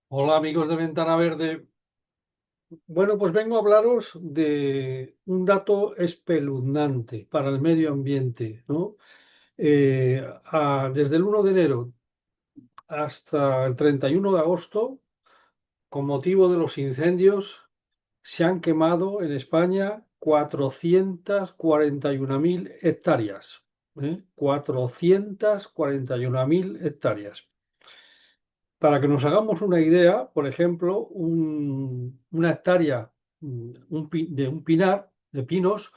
Hola amigos de Ventana Verde. Bueno, pues vengo a hablaros de un dato espeluznante para el medio ambiente, ¿no? Desde el 1 de enero hasta el 31 de agosto, con motivo de los incendios, se han quemado en España 441.000 hectáreas. 441.000 hectáreas. Para que nos hagamos una idea, por ejemplo, una hectárea de un pinar, de pinos,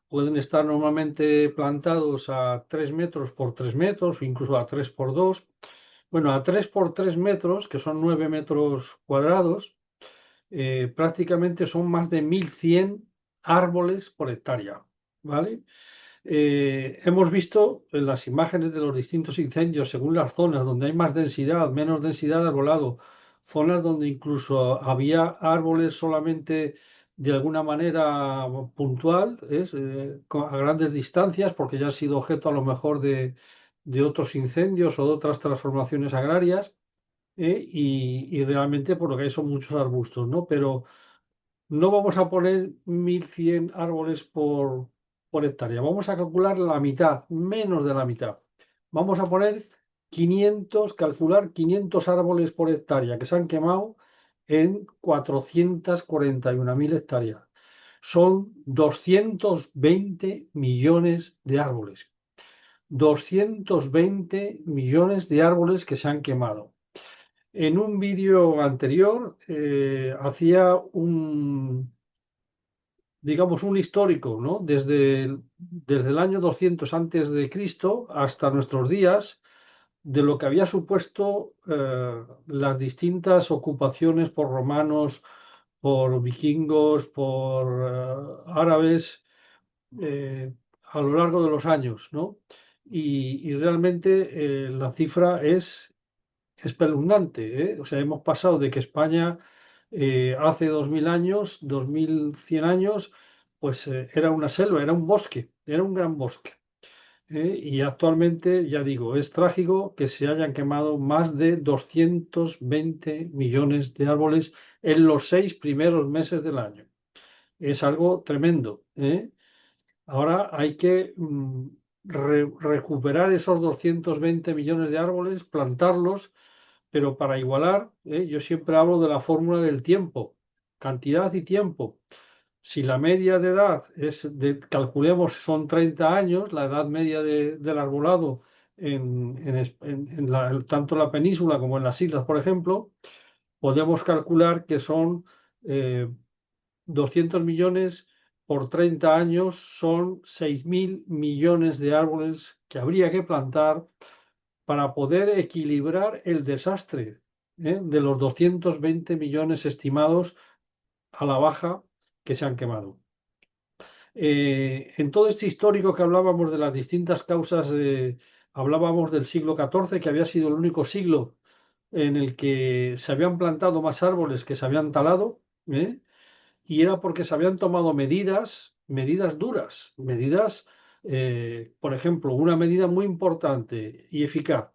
pueden estar normalmente plantados a 3 metros por 3 metros o incluso a 3 por 2. Bueno, a 3 por 3 metros, que son 9 metros cuadrados, prácticamente son más de 1.100 árboles por hectárea, ¿vale? Hemos visto en las imágenes de los distintos incendios, según las zonas donde hay más densidad, menos densidad de arbolado, zonas donde incluso había árboles solamente de alguna manera puntual, a grandes distancias, porque ya ha sido objeto a lo mejor de otros incendios o de otras transformaciones agrarias, y realmente por lo que hay son muchos arbustos, ¿no? Pero no vamos a poner 1.100 árboles por hectárea, vamos a calcular la mitad, menos de la mitad. Vamos a poner 500 árboles por hectárea que se han quemado en 441.000 hectáreas. Son 220 millones de árboles. 220 millones de árboles que se han quemado. En un vídeo anterior hacía digamos, un histórico, ¿no? Desde el año 200 antes de Cristo hasta nuestros días, de lo que había supuesto las distintas ocupaciones por romanos, por vikingos, por árabes, eh, a lo largo de los años, ¿no? Y realmente la cifra es espeluznante, ¿eh? O sea, hemos pasado de que España hace 2000 años, 2100 años, pues era una selva, era un bosque, era un gran bosque. Y actualmente, ya digo, es trágico que se hayan quemado más de 220 millones de árboles en los 6 primeros meses del año. Es algo tremendo, ¿eh? Ahora hay que recuperar esos 220 millones de árboles, plantarlos, pero para igualar, yo siempre hablo de la fórmula del tiempo, cantidad y tiempo. Si la media de edad calculemos, son 30 años, la edad media del arbolado tanto en la península como en las islas, por ejemplo, podemos calcular que son eh, 200 millones por 30 años, son 6.000 millones de árboles que habría que plantar para poder equilibrar el desastre, de los 220 millones estimados a la baja que se han quemado. En todo este histórico que hablábamos de las distintas causas, hablábamos del siglo XIV, que había sido el único siglo en el que se habían plantado más árboles que se habían talado, y era porque se habían tomado medidas duras, por ejemplo, una medida muy importante y eficaz,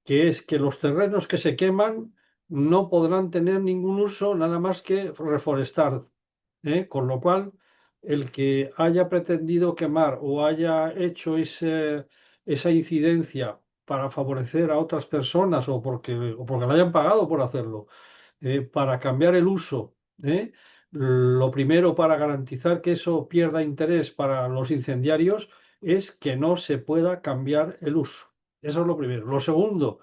que es que los terrenos que se queman no podrán tener ningún uso nada más que reforestar, con lo cual el que haya pretendido quemar o haya hecho esa incidencia para favorecer a otras personas o porque le hayan pagado por hacerlo, para cambiar el uso, lo primero para garantizar que eso pierda interés para los incendiarios es que no se pueda cambiar el uso. Eso es lo primero. Lo segundo,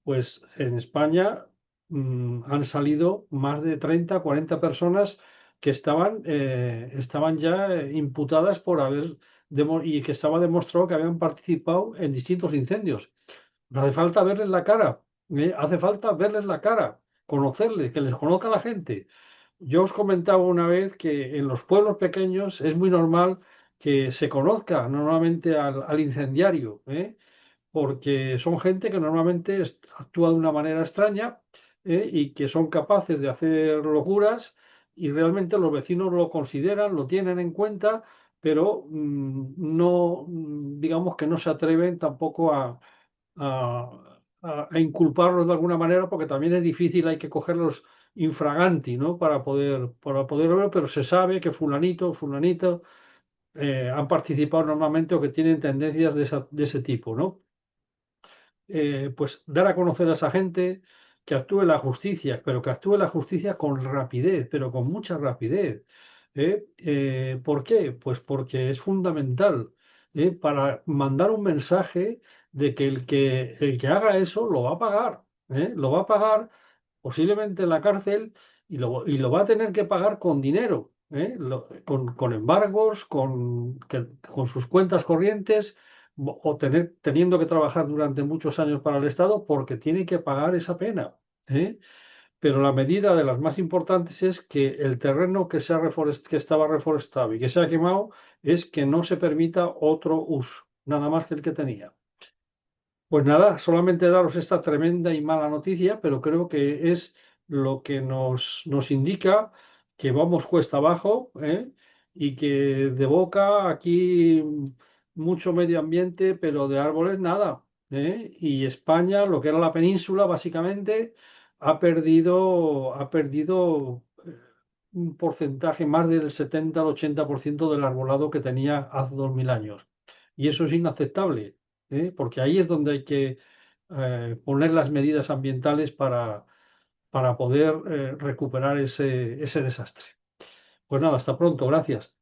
pues en España han salido más de 30, 40 personas que estaban ya imputadas por y que estaba demostrado que habían participado en distintos incendios. No hace falta verles la cara, hace falta verles la cara, conocerles, que les conozca la gente. Yo os comentaba una vez que en los pueblos pequeños es muy normal que se conozca normalmente al incendiario, porque son gente que normalmente actúa de una manera extraña, y que son capaces de hacer locuras y realmente los vecinos lo consideran, lo tienen en cuenta, pero no, digamos que no se atreven tampoco a a inculparlos de alguna manera, porque también es difícil, hay que cogerlos infraganti, ¿no? Para poder verlo, pero se sabe que fulanito, fulanito han participado normalmente o que tienen tendencias de ese tipo, ¿no? Pues dar a conocer a esa gente, que actúe la justicia, pero que actúe la justicia con rapidez, pero con mucha rapidez. ¿Por qué? Pues porque es fundamental, para mandar un mensaje de que el que haga eso lo va a pagar, lo va a pagar posiblemente en la cárcel, y lo va a tener que pagar con dinero, con embargos, con sus cuentas corrientes, o teniendo que trabajar durante muchos años para el Estado porque tiene que pagar esa pena. ¿eh? Pero la medida de las más importantes es que el terreno que estaba reforestado y que se ha quemado, es que no se permita otro uso, nada más que el que tenía. Pues nada, solamente daros esta tremenda y mala noticia, pero creo que es lo que nos indica que vamos cuesta abajo, y que de boca aquí mucho medio ambiente, pero de árboles nada. Y España, lo que era la península, básicamente, ha perdido un porcentaje más del 70 al 80% del arbolado que tenía hace 2000 años. Y eso es inaceptable, porque ahí es donde hay que poner las medidas ambientales para poder recuperar ese desastre. Pues nada, hasta pronto, gracias.